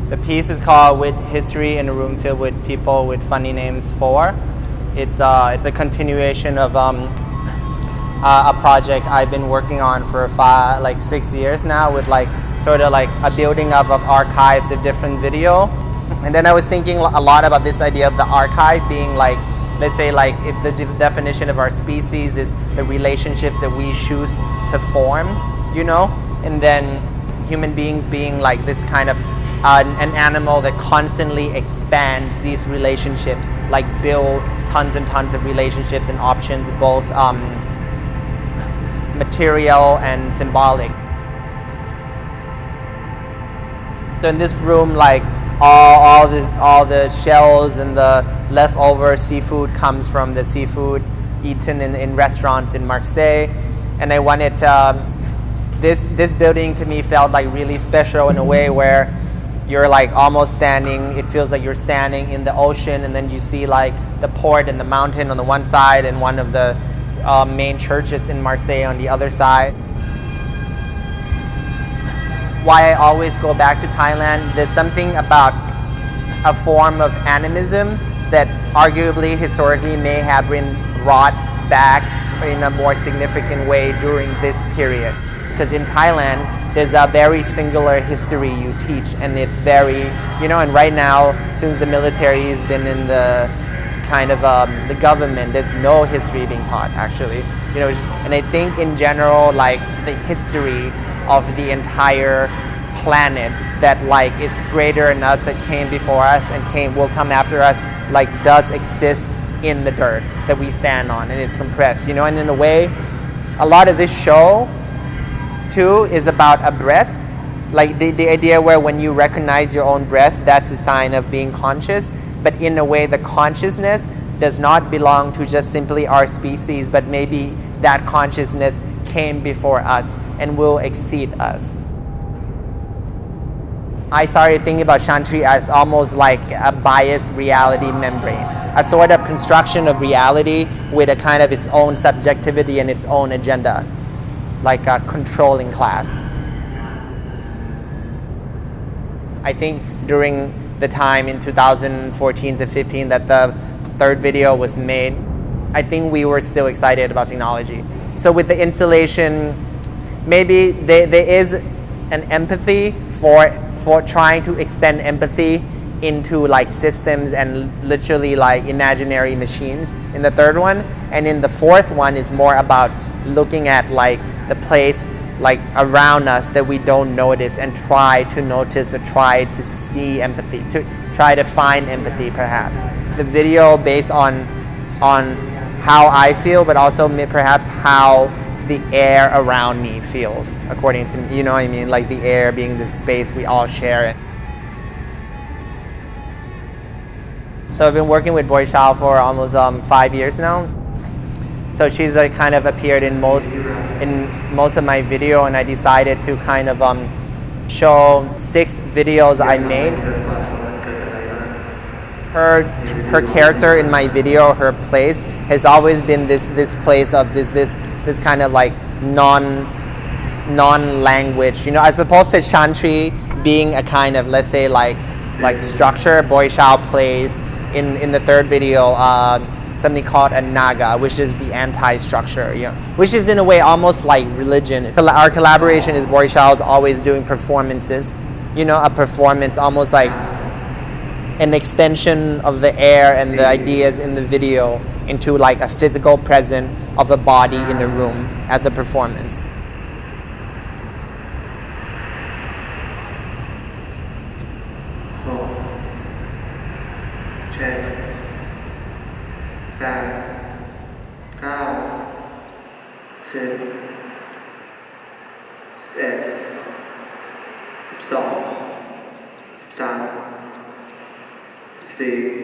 The piece is called "With History in a Room Filled with People with Funny Names 4." It's a continuation of a project I've been working on for 6 years now, with sort of a building up of archives of different video. And then I was thinking a lot about this idea of the archive being let's say if the definition of our species is the relationships that we choose to form, and then human beings being this kind of an animal that constantly expands these relationships, build tons and tons of relationships and options, both material and symbolic. So in this room, all the shells and the leftover seafood comes from the seafood eaten in restaurants in Marseille, and I wanted this building to me felt really special in a way where you're almost standing. It feels like you're standing in the ocean, and then you see the port and the mountain on the one side, and one of the main churches in Marseille on the other side. Why I always go back to Thailand, there's something about a form of animism that arguably historically may have been brought back in a more significant way during this period. Because in Thailand, there's a very singular history you teach, and it's very, and right now, since the military has been in the kind of the government, there's no history being taught actually, and I think in general, the history of the entire planet that is greater than us, that came before us and will come after us, does exist in the dirt that we stand on, and it's compressed, and in a way, a lot of this show too is about a breath, the idea where when you recognize your own breath, that's a sign of being conscious. But in a way, the consciousness does not belong to just simply our species, but maybe that consciousness came before us and will exceed us. I started thinking about Chantry as almost like a biased reality membrane, a sort of construction of reality with a kind of its own subjectivity and its own agenda, like a controlling class. I think during the time in 2014 to 15 that the third video was made, I think we were still excited about technology. So with the installation, maybe there is an empathy for trying to extend empathy into systems and literally imaginary machines in the third one. And in the fourth one is more about looking at the place around us that we don't notice, and try to notice or try to see empathy, to try to find empathy perhaps. The video based on how I feel, but also perhaps how the air around me feels, according to me, what I mean? The air being this space we all share. So I've been working with Boy Chow for almost 5 years now. So she's kind of appeared in most of my video, and I decided to kind of show 6 videos I made. Her character in my video, her place, has always been this place of this kind of non-language, as opposed to Chantry being a kind of, let's say structure. Boy Chow plays in the third video something called a naga, which is the anti-structure, which is in a way almost like religion. Our collaboration is Boy Chow is always doing performances, a performance almost like an extension of the air and the ideas in the video into a physical presence of a body in a room as a performance. See,